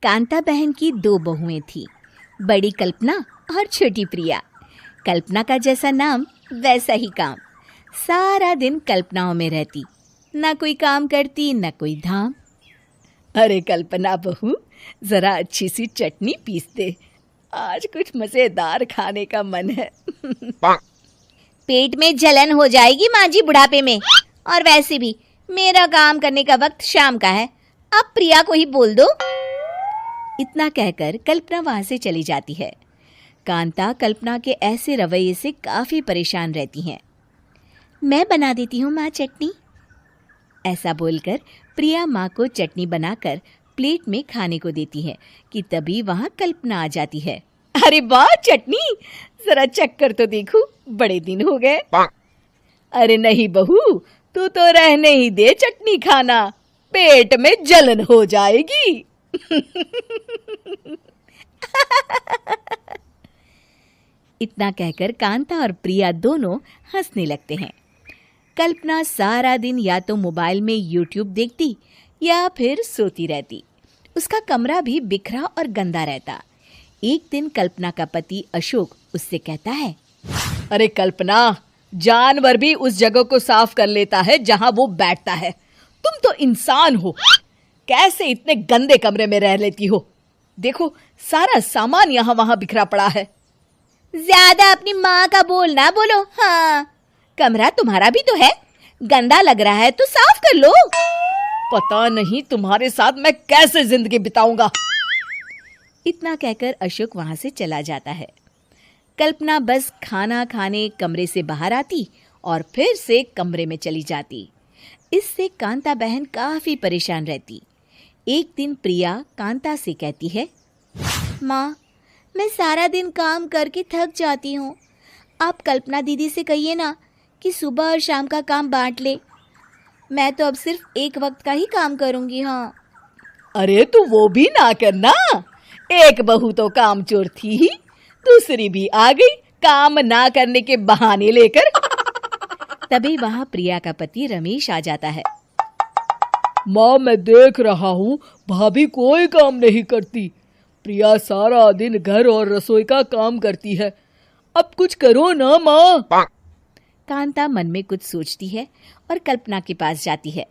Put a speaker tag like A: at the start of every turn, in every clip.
A: कांता बहन की दो बहुएं थीं, बड़ी कल्पना और छोटी प्रिया। कल्पना का जैसा नाम वैसा ही काम। सारा दिन कल्पनाओं में रहती, ना कोई काम करती ना कोई धाम। अरे कल्पना बहू, जरा अच्छी सी चटनी पीस दे, आज कुछ मजेदार खाने का मन है।
B: पेट में जलन हो जाएगी माँ जी बुढ़ापे में, और वैसे भी मेरा काम करने का वक्त शाम का है, अब प्रिया को ही बोल दो।
A: इतना कहकर कल्पना वहां से चली जाती है। कांता कल्पना के ऐसे रवैये से काफी परेशान रहती हैं। मैं बना देती हूँ माँ चटनी, ऐसा बोलकर प्रिया माँ को चटनी बनाकर प्लेट में खाने को देती है कि तभी वहां कल्पना आ जाती है। अरे वाह चटनी, जरा चक्कर तो देखूं, बड़े दिन हो गए। अरे नहीं बहू, तू तो रहने ही दे चटनी खाना, पेट में जलन हो जाएगी। इतना कहकर कांता और प्रिया दोनों हंसने लगते हैं। कल्पना सारा दिन या तो मोबाइल में यूट्यूब देखती या फिर सोती रहती। उसका कमरा भी बिखरा और गंदा रहता। एक दिन कल्पना का पति अशोक उससे कहता है, अरे कल्पना, जानवर भी उस जगह को साफ कर लेता है जहां वो बैठता है, तुम तो इंसान हो, कैसे इतने गंदे कमरे में रह लेती हो? देखो सारा सामान यहाँ वहां बिखरा पड़ा है।
B: ज्यादा अपनी माँ का बोल ना बोलो। हाँ, कमरा तुम्हारा भी तो है, गंदा लग रहा है तो साफ कर लो।
A: पता नहीं तुम्हारे साथ मैं कैसे जिंदगी बिताऊंगा। इतना कहकर अशोक वहां से चला जाता है। कल्पना बस खाना खाने कमरे से बाहर आती और फिर से कमरे में चली जाती। इससे कांता बहन काफी परेशान रहती। एक दिन प्रिया कांता से कहती है,
B: माँ, मैं सारा दिन काम करके थक जाती हूँ, आप कल्पना दीदी से कहिए ना कि सुबह और शाम का काम बांट ले, मैं तो अब सिर्फ एक वक्त का ही काम करूँगी। हाँ।
A: अरे तू वो भी ना करना, एक बहू तो कामचोर थी ही, दूसरी भी आ गई काम ना करने के बहाने लेकर। तभी वहां प्रिया का पति रमेश आ जाता है।
C: माँ, मैं देख रहा हूँ भाभी कोई काम नहीं करती, प्रिया सारा दिन घर और रसोई का काम करती है, अब कुछ करो ना माँ।
A: कांता मन में कुछ सोचती है और कल्पना के पास जाती है।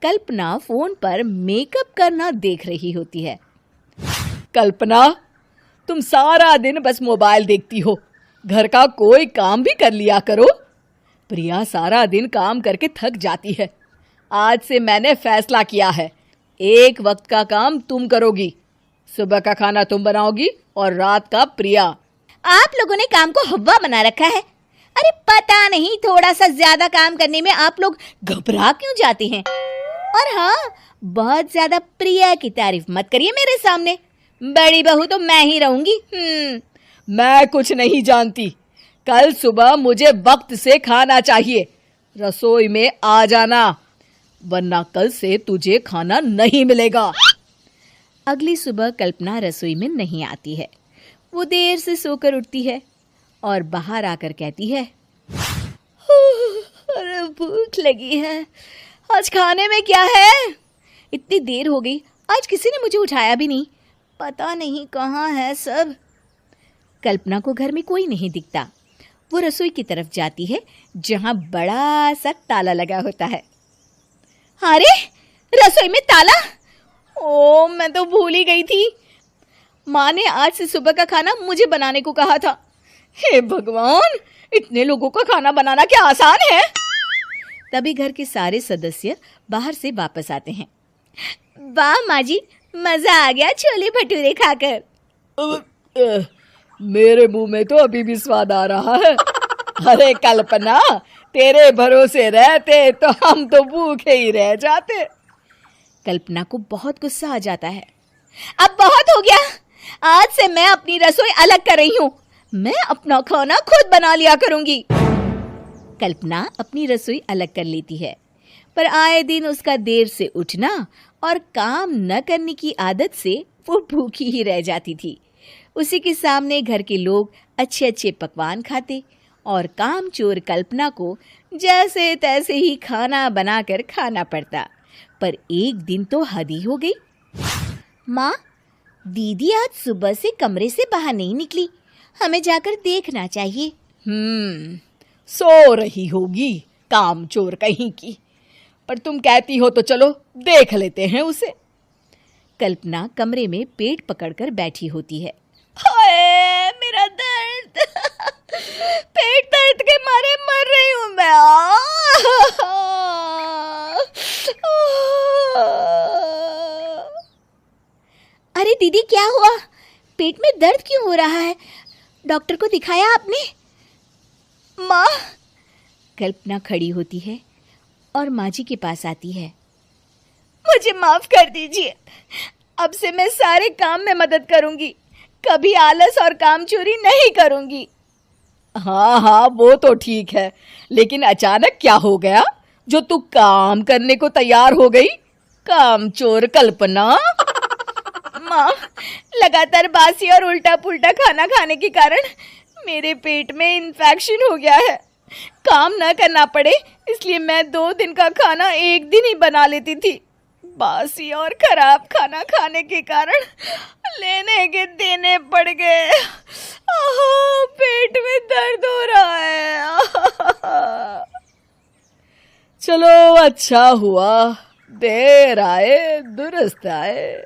A: कल्पना फोन पर मेकअप करना देख रही होती है। कल्पना, तुम सारा दिन बस मोबाइल देखती हो, घर का कोई काम भी कर लिया करो। प्रिया सारा दिन काम करके थक जाती है। आज से मैंने फैसला किया है, एक वक्त का काम तुम करोगी, सुबह का खाना तुम बनाओगी और रात का प्रिया।
B: आप लोगों ने काम को हवा बना रखा है। अरे पता नहीं थोड़ा सा ज्यादा काम करने में आप लोग घबरा क्यों जाते हैं। और हाँ, बहुत ज्यादा प्रिया की तारीफ मत करिए मेरे सामने, बड़ी बहू तो मैं ही रहूंगी।
A: मैं कुछ नहीं जानती, कल सुबह मुझे वक्त से खाना चाहिए, रसोई में आ जाना, वरना कल से तुझे खाना नहीं मिलेगा। अगली सुबह कल्पना रसोई में नहीं आती है। वो देर से सोकर उठती है और बाहर आकर कहती है, अरे भूख लगी है, आज खाने में क्या है? इतनी देर हो गई, आज किसी ने मुझे उठाया भी नहीं, पता नहीं कहाँ है सब। कल्पना को घर में कोई नहीं दिखता। वो रसोई की तरफ जाती है जहां बड़ा सा ताला लगा होता है।
B: अरे रसोई में ताला?
A: ओ, मैं तो भूल ही गई थी। माँ ने आज से सुबह का खाना मुझे बनाने को कहा था। हे भगवान, इतने लोगों का खाना बनाना क्या आसान है? तभी घर के सारे सदस्य बाहर से वापस आते हैं।
B: वाह माँ जी, मजा आ गया छोले भटूरे खाकर।
C: मेरे मुंह में तो अभी भी स्वाद आ रहा है।
A: अरे कल्पना, तेरे भरोसे रहते तो हम तो भूखे ही रह जाते। कल्पना को बहुत गुस्सा आ जाता है।
B: अब बहुत हो गया, आज से मैं अपनी रसोई अलग कर रही हूँ, मैं अपना खाना खुद बना लिया करूंगी।
A: कल्पना अपनी रसोई अलग कर लेती है, पर आए दिन उसका देर से उठना और काम न करने की आदत से वो भूखी ही रह जाती थी। उसी के सामने घर के लोग अच्छे अच्छे पकवान खाते और कामचोर कल्पना को जैसे तैसे ही खाना बनाकर खाना पड़ता। पर एक दिन तो हद ही हो गई।
B: माँ, दीदी आज सुबह से कमरे से बाहर नहीं निकली, हमें जाकर देखना चाहिए।
C: सो रही होगी कामचोर कहीं की, पर तुम कहती हो तो चलो देख लेते हैं उसे।
A: कल्पना कमरे में पेट पकड़कर बैठी होती है।
B: हाय मेरा दर्द, पेट दर्द के मारे मर रही हूँ मैं। अरे दीदी क्या हुआ, पेट में दर्द क्यों हो रहा है? डॉक्टर को दिखाया आपने? माँ।
A: कल्पना खड़ी होती है और माँ जी के पास आती है।
B: मुझे माफ कर दीजिए, अब से मैं सारे काम में मदद करूंगी, कभी आलस और काम चोरी नहीं करूंगी।
C: हाँ हाँ वो तो ठीक है, लेकिन अचानक क्या हो गया जो तू काम करने को तैयार हो गई? कामचोर कल्पना।
B: माँ, लगातार बासी और उल्टा पुल्टा खाना खाने के कारण मेरे पेट में इन्फेक्शन हो गया है। काम न करना पड़े इसलिए मैं 2 दिन का खाना एक दिन ही बना लेती थी। बासी और खराब खाना खाने के कारण लेने के देने पड़ गए। पेट में दर्द हो रहा है।
C: चलो अच्छा हुआ, देर आए दुरुस्त आए।